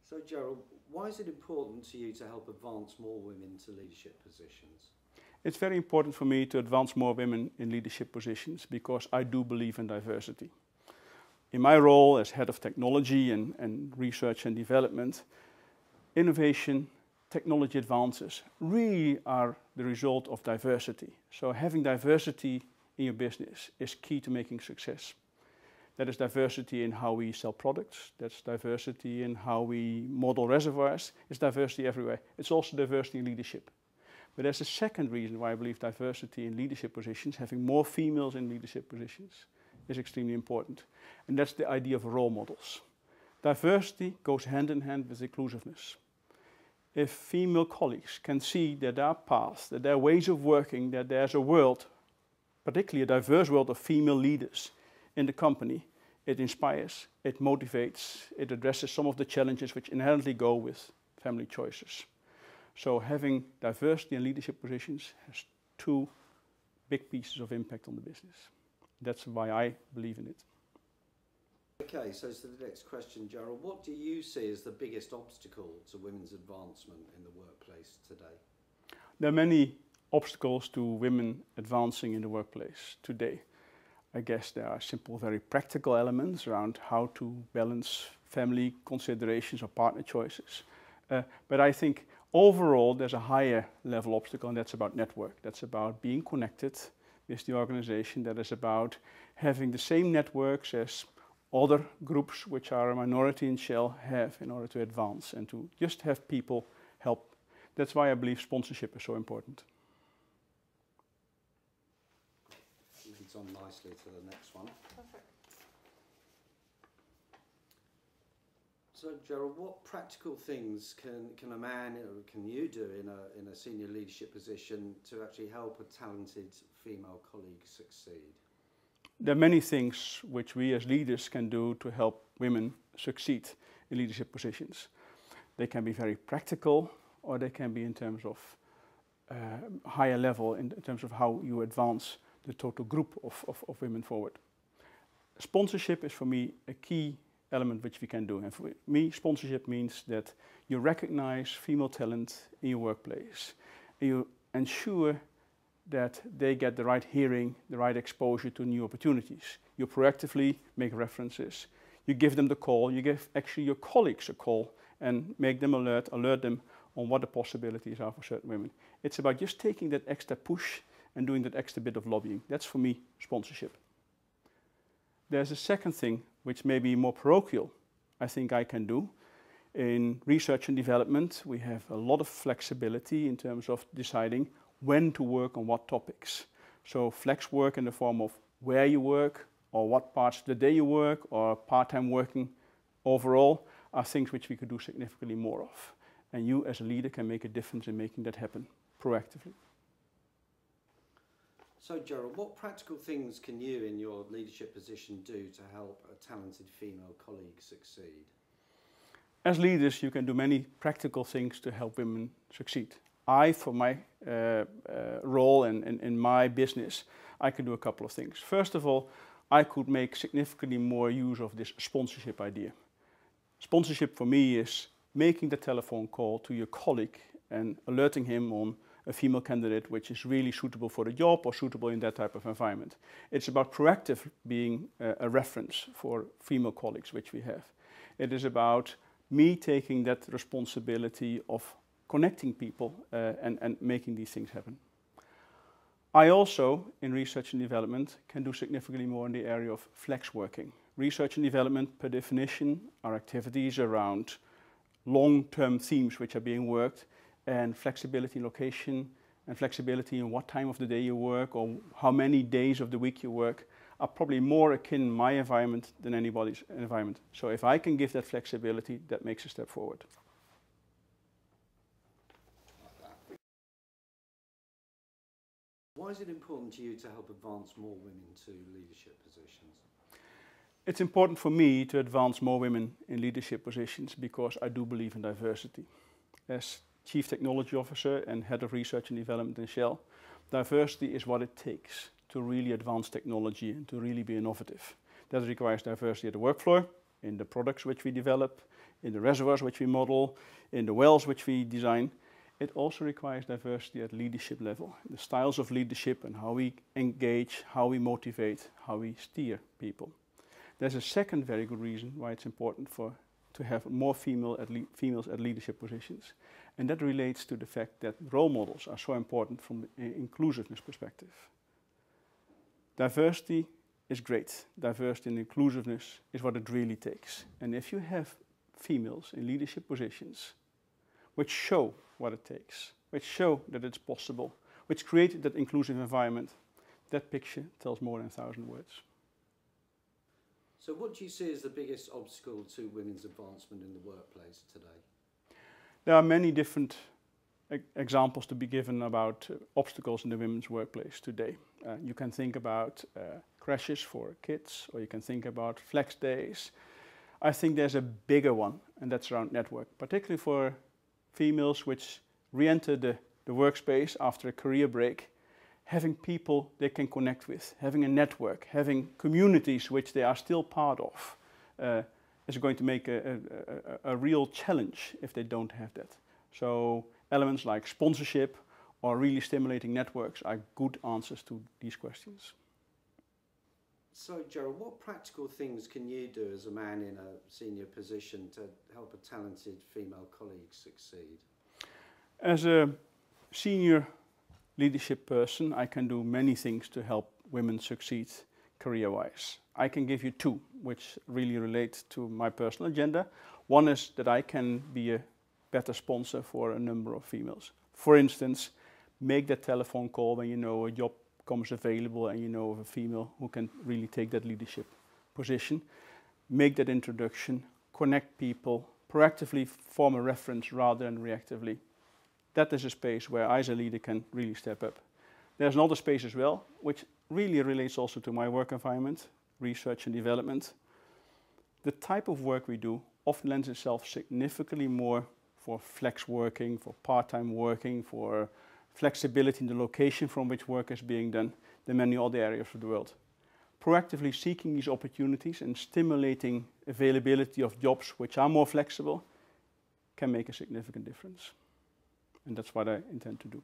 So Gerald, why is it important to you to help advance more women to leadership positions? It's very important for me to advance more women in leadership positions because I do believe in diversity. In my role as head of technology and research and development, innovation, technology advances really are the result of diversity. So having diversity in your business is key to making success. That is diversity in how we sell products, that's diversity in how we model reservoirs, it's diversity everywhere. It's also diversity in leadership. But there's a second reason why I believe diversity in leadership positions, having more females in leadership positions, is extremely important. And that's the idea of role models. Diversity goes hand in hand with inclusiveness. If female colleagues can see that there are paths, that there are ways of working, that there's a world, particularly a diverse world of female leaders in the company, it inspires, it motivates, it addresses some of the challenges which inherently go with family choices. So having diversity in leadership positions has two big pieces of impact on the business. That's why I believe in it. Okay, so to the next question, Gerald, what do you see as the biggest obstacle to women's advancement in the workplace today? There are many obstacles to women advancing in the workplace today. I guess there are simple, very practical elements around how to balance family considerations or partner choices. But I think overall there's a higher level obstacle, and that's about network. That's about being connected with the organization. That is about having the same networks as other groups which are a minority in Shell have in order to advance and to just have people help. That's why I believe sponsorship is so important. Leads on nicely to the next one. Perfect. So Gerald, what practical things can a man or can you do in a senior leadership position to actually help a talented female colleague succeed? There are many things which we as leaders can do to help women succeed in leadership positions. They can be very practical, or they can be in terms of higher level, in terms of how you advance the total group of women forward. Sponsorship is for me a key element which we can do. And for me, sponsorship means that you recognize female talent in your workplace. And you ensure that they get the right hearing, the right exposure to new opportunities. You proactively make references. You give them the call. You give actually your colleagues a call and make them alert them on what the possibilities are for certain women. It's about just taking that extra push and doing that extra bit of lobbying. That's for me sponsorship. There's a second thing which may be more parochial, I think I can do. In research and development, we have a lot of flexibility in terms of deciding when to work on what topics. So flex work in the form of where you work, or what parts of the day you work, or part-time working overall, are things which we could do significantly more of. And you as a leader can make a difference in making that happen proactively. So Gerald, what practical things can you in your leadership position do to help a talented female colleague succeed? As leaders, you can do many practical things to help women succeed. For my role and in my business, I can do a couple of things. First of all, I could make significantly more use of this sponsorship idea. Sponsorship for me is making the telephone call to your colleague and alerting him on a female candidate which is really suitable for the job or suitable in that type of environment. It's about proactive being a reference for female colleagues which we have. It is about me taking that responsibility of connecting people and making these things happen. I also, in research and development, can do significantly more in the area of flex working. Research and development, per definition, are activities around long-term themes which are being worked, and flexibility in location and flexibility in what time of the day you work or how many days of the week you work are probably more akin in my environment than anybody's environment. So if I can give that flexibility, that makes a step forward. Why is it important to you to help advance more women to leadership positions? It's important for me to advance more women in leadership positions because I do believe in diversity. As Chief Technology Officer and Head of Research and Development in Shell, diversity is what it takes to really advance technology and to really be innovative. That requires diversity at the work floor, in the products which we develop, in the reservoirs which we model, in the wells which we design. It also requires diversity at leadership level, the styles of leadership and how we engage, how we motivate, how we steer people. There's a second very good reason why it's important to have more females at leadership positions, and that relates to the fact that role models are so important from the inclusiveness perspective. Diversity is great. Diversity and inclusiveness is what it really takes. And if you have females in leadership positions which show what it takes, which show that it's possible, which create that inclusive environment, that picture tells more than 1,000 words. So what do you see as the biggest obstacle to women's advancement in the workplace today? There are many different examples to be given about obstacles in the women's workplace today. You can think about crashes for kids, or you can think about flex days. I think there's a bigger one, and that's around network, particularly for females which re-enter the workspace after a career break. Having people they can connect with, having a network, having communities which they are still part of, is going to make a real challenge if they don't have that. So elements like sponsorship or really stimulating networks are good answers to these questions. So Gerald, what practical things can you do as a man in a senior position to help a talented female colleague succeed? As a senior leadership person, I can do many things to help women succeed career-wise. I can give you two, which really relate to my personal agenda. One is that I can be a better sponsor for a number of females. For instance, make that telephone call when you know a job comes available and you know of a female who can really take that leadership position. Make that introduction, connect people, proactively form a reference rather than reactively. That is a space where I as a leader can really step up. There's another space as well, which really relates also to my work environment, research and development. The type of work we do often lends itself significantly more for flex working, for part-time working, for flexibility in the location from which work is being done than many other areas of the world. Proactively seeking these opportunities and stimulating availability of jobs which are more flexible can make a significant difference. And that's what I intend to do.